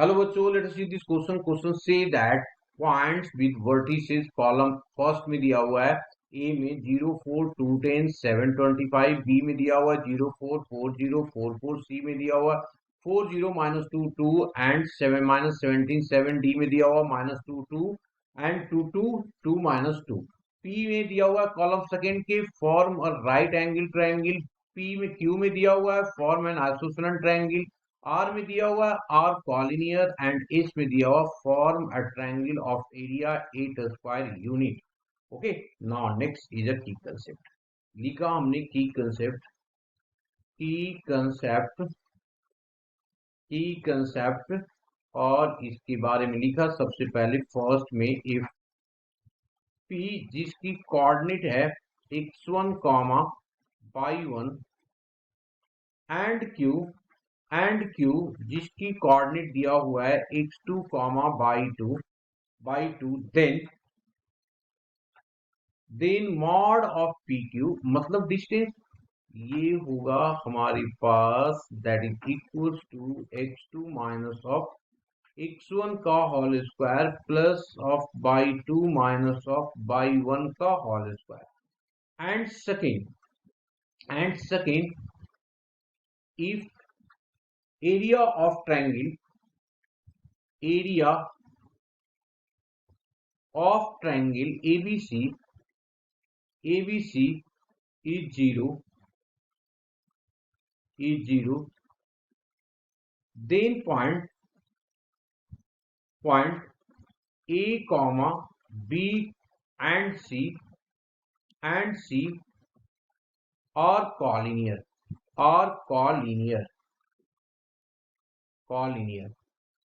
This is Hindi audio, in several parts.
Hello बच्चों, let us see this question. Question say that points with vertices column first में दिया हुआ है A में 0 4 2 10 7 25, B में दिया हुआ है 0 4 4 0 4 4, C में दिया हुआ 4 0 -2 2 and 7 -17 7, D में दिया हुआ -2 2 and 2 2 2 -2, P में दिया हुआ है कॉलम सेकेंड के फॉर्म और राइट एंगल ट्रायंगल, P में Q में दिया हुआ है फॉर्म एन आइसोसेलेंट ट्रायंगल, आर में दिया हुआ आर कॉलिनियर एंड एस में दिया हुआ form a triangle of area 8 square unit. Okay, now next is a की कंसेप्ट। लिखा हमने की कंसेप्ट, की कंसेप्ट और इसके बारे में लिखा सबसे पहले फर्स्ट में इफ पी जिसकी कोऑर्डिनेट है x1 y1 एंड क्यू जिसकी कोऑर्डिनेट दिया हुआ है x2 by2 then mod of pq मतलब डिस्टेंस ये होगा हमारे पास that is equals to x2 minus of x1 का whole square plus of by2 minus of by1 का whole square and second if area of triangle ABC is 0 then point A comma B and C are collinear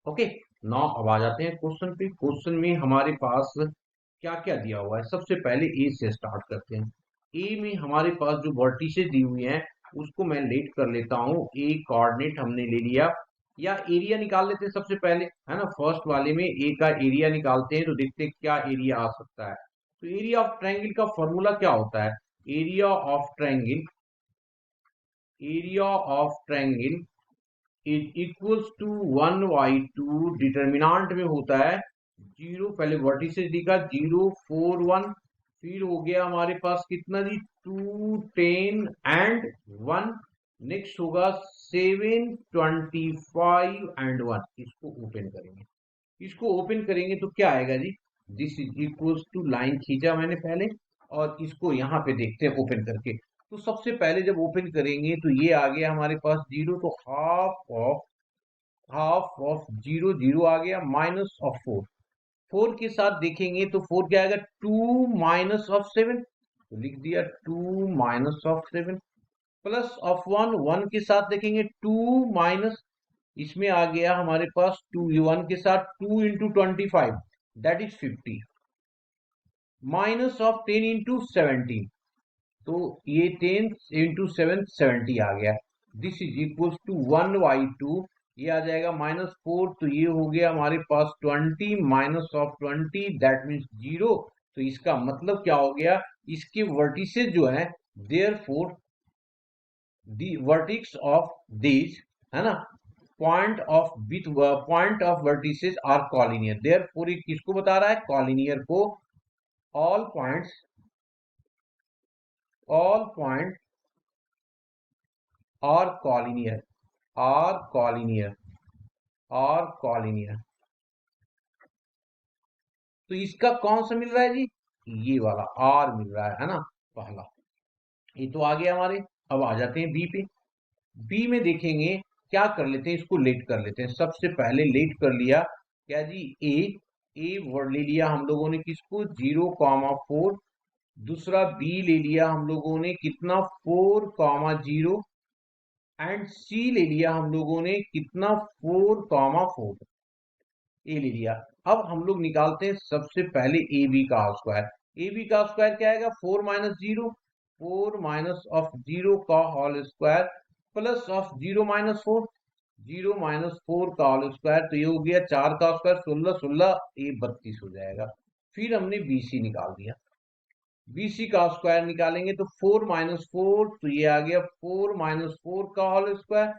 okay. Now अब आ जाते हैं क्वेश्चन पे। क्वेश्चन में हमारे पास क्या क्या दिया हुआ है। सबसे पहले ए से स्टार्ट करते हैं। ए में हमारे पास जो वर्टिसेस दी हुई हैं उसको मैं लेट कर लेता हूँ। ए कोऑर्डिनेट हमने ले लिया, या एरिया निकाल लेते हैं सबसे पहले, है ना। फर्स्ट वाले में ए का एरिया निकालते हैं तो देखते हैं क्या एरिया आ सकता है। तो एरिया ऑफ ट्रायंगल का फॉर्मूला क्या होता है? Area of triangle is equals to 1/2। Determinant में होता है 0, पहले वर्टिसेस लिखा 0 4 1, फिर हो गया हमारे पास कितना जी 2 10 एंड 1, नेक्स्ट होगा 7 25 एंड 1। इसको ओपन करेंगे तो क्या आएगा जी? This is equals to, line खींचा मैंने पहले और इसको यहाँ पे देखते हैं ओपन करके। तो सबसे पहले जब ओपन करेंगे तो ये आ गया हमारे पास 0, तो हाफ ऑफ 0 0 आ गया, माइनस ऑफ 4 के साथ देखेंगे तो 4 क्या आएगा 2 माइनस ऑफ 7, तो लिख दिया 2 माइनस ऑफ 7, प्लस ऑफ 1 के साथ देखेंगे 2 माइनस, इसमें आ गया हमारे पास 2 1 के साथ 2 into 25 that is 50, minus of 10 into 17, तो ये 10 इंटू 7 70 आ गया। दिस इज इक्वल्स टू 1/2, ये आ जाएगा -4, तो ये हो गया हमारे पास 20 माइनस ऑफ 20 दैट मीन्स 0। तो इसका मतलब क्या हो गया? इसके वर्टिसेस जो है therefore the vertex of this, है ना, point of vertices are collinear. Therefore ये किसको बता रहा है? कॉलिनियर को। ऑल पॉइंट्स are collinear तो इसका कौन सा मिल रहा है जी? ये वाला आर मिल रहा है ना, पहला। ये तो आ गया हमारे। अब आ जाते हैं बी पे। बी में देखेंगे क्या कर लेते हैं, इसको लेट कर लेते हैं। सबसे पहले लेट कर लिया क्या जी? ए वर्ड ले लिया हम लोगों ने किसको? 0,4। दूसरा बी ले लिया हम लोगों ने कितना? 4,0 एंड सी ले लिया हम लोगों ने कितना? 4,4 ए ले लिया। अब हम लोग निकालते हैं सबसे पहले ए बी का स्क्वायर। ए बी का स्क्वायर क्या आएगा? 4 माइनस 0, 4 माइनस ऑफ 0 का whole square plus of 0 minus 4, 0 minus 4 का होल स्क्वायर, तो ये हो गया 4 का स्क्वायर 16 16, ए 32 हो जाएगा। फिर हमने बीसी निकाल दिया। बीसी का स्क्वायर निकालेंगे तो 4 माइनस 4, तो ये आ गया 4 माइनस 4 का होल स्क्वायर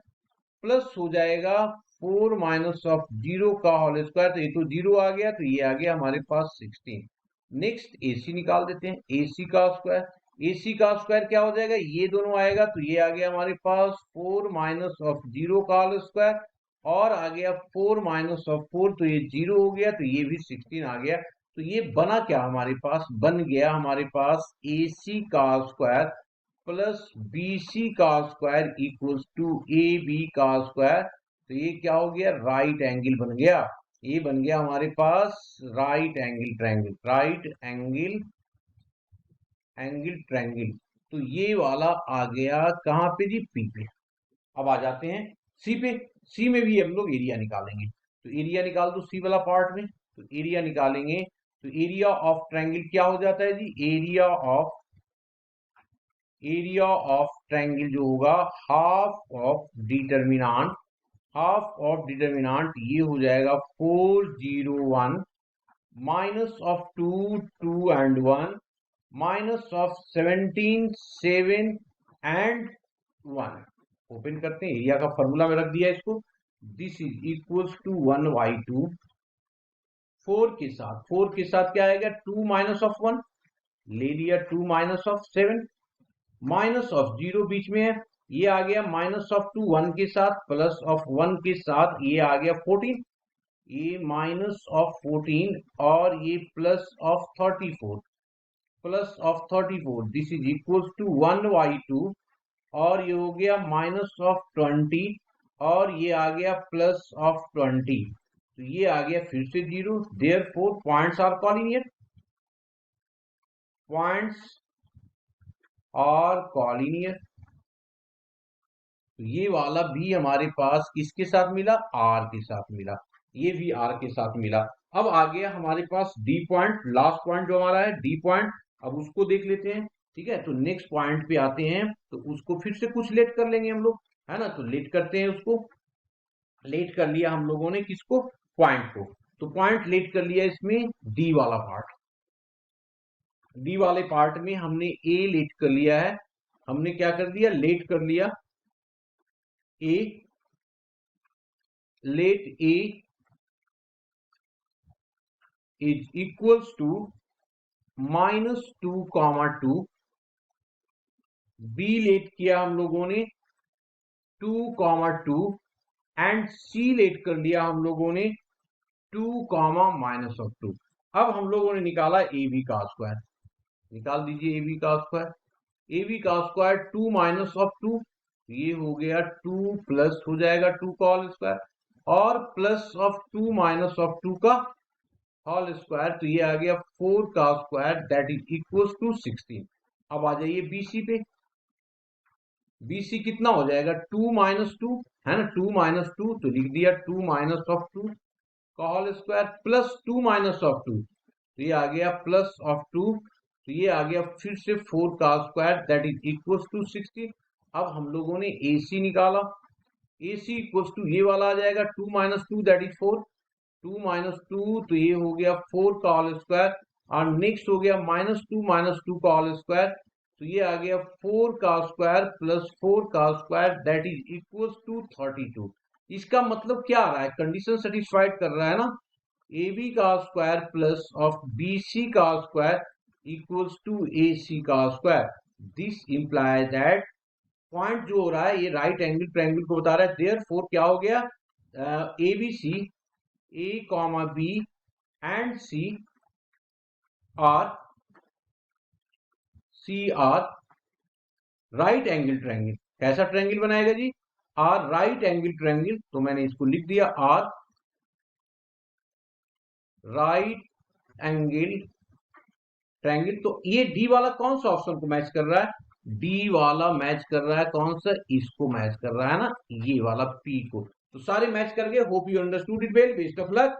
प्लस हो जाएगा 4 माइनस ऑफ 0 का होल स्क्वायर, तो ये तो 0 आ गया, तो ये आ गया हमारे पास 16। नेक्स्ट AC निकाल देते हैं, AC का स्क्वायर। AC का स्क्वायर क्या हो जाएगा, ये दोनों आएगा, तो ये आ गया हमारे पास 4 माइनस ऑफ 0 का होल स्क्वायर, और आ गया 4 माइनस ऑफ 4, तो ये 0 हो गया, तो ये भी 16 आ गया। तो ये बना क्या हमारे पास, बन गया हमारे पास AC का स्क्वायर प्लस BC का स्क्वायर इक्वल्स टू AB का स्क्वायर। तो ये क्या हो गया, राइट एंगल बन गया। ये बन गया हमारे पास right angle triangle, right angle triangle. तो ये वाला आ गया कहाँ पे जी, P पे। अब आ जाते हैं C पे। C में भी हम लोग एरिया निकालेंगे, तो एरिया निकाल दो C वाला पार्ट में। तो एरिया निकालेंगे, तो एरिया ऑफ ट्रायंगल क्या हो जाता है जी, एरिया ऑफ ट्रायंगल जो होगा हाफ ऑफ डिटर्मिनेंट, ये हो जाएगा 401 minus of 2 2 and 1 minus of 17 7 and 1। Open करते हैं, एरिया का फॉर्मूला में रख दिया इसको। दिस इज इक्वल्स टू 1/2 4 के साथ क्या आएगा, 2 माइनस ऑफ 1 ले लिया, 2 माइनस ऑफ 7 माइनस ऑफ 0 बीच में है, ये आ गया माइनस ऑफ 2 1 के साथ प्लस ऑफ 1 के साथ, ये आ गया 14, ये माइनस ऑफ 14 और ये plus of 34, this is equals to 1/2, और ये हो गया माइनस ऑफ 20 और ये आ गया प्लस ऑफ 20, तो ये आ गया फिर से 0। देयरफॉर पॉइंट्स आर कॉलिनियर, तो ये वाला भी हमारे पास किसके साथ मिला, R के साथ मिला, ये भी R के साथ मिला। अब आ गया हमारे पास D पॉइंट, लास्ट पॉइंट जो हमारा है D पॉइंट, अब उसको देख लेते हैं। ठीक है, तो नेक्स्ट पॉइंट पे आते हैं, तो उसको फिर से कुछ लेट कर लेंगे हम लोग, है ना। तो लेट करते हैं उसको, लेट कर लिया हम लोगों ने किसको, पॉइंट को। तो पॉइंट लेट कर लिया इसमें D वाला पार्ट, D वाले पार्ट में हमने A लेट कर लिया है, हमने क्या कर दिया, लेट कर लिया A, let A is equals to -2, 2, B late किया हम लोगों ने 2, 2 एंड C लेट कर लिया हम लोगों ने 2, -2। अब हम लोगों ने निकाला AB का स्क्वायर, निकाल दीजिए AB का स्क्वायर। AB का स्क्वायर 2 माइनस ऑफ 2, ये हो गया 2 प्लस हो जाएगा 2 का होल स्क्वायर, और प्लस ऑफ 2 माइनस ऑफ 2 का होल स्क्वायर, तो ये आ गया 4 का square, that is equals to 16। अब आ जाइए BC पे। BC कितना हो जाएगा, 2 माइनस 2 है ना, 2 माइनस 2, तो लिख दिया 2 माइनस ऑफ 2 का whole square plus 2 minus of 2, तो ये आ गया प्लस ऑफ 2, तो ये आ गया फिर से 4 का square, that is equals to 16। अब हम लोगों ने AC निकाला, AC इक्वल्स टू ये वाला आ जाएगा 2 माइनस 2 दैट इज 4, 2 माइनस 2, तो ये हो गया 4 का होल स्क्वायर, और नेक्स्ट हो गया -2 माइनस 2 का होल स्क्वायर, तो ये आ गया 4 का स्क्वायर प्लस 4 का square, that is equals to 32। इसका मतलब क्या आ रहा है, कंडीशन सेटिस्फाइड कर रहा है ना, AB का स्क्वायर प्लस ऑफ BC का स्क्वायर इक्वल्स टू AC का square. This implies that point जो हो रहा है ये राइट एंगल ट्रायंगल को बता रहा है, देयरफॉर क्या हो गया, ABC A, B and C are right angle triangle. कैसा ट्रायंगल बनाएगा जी, R राइट एंगल ट्रायंगल, तो मैंने इसको लिख दिया R राइट एंगल ट्रायंगल। तो ये D वाला कौन सा ऑप्शन को मैच कर रहा है, D वाला मैच कर रहा है कौन सा, इसको मैच कर रहा है ना, ये वाला P को। तो सारे मैच कर गए। Hope you understood it well, best of luck.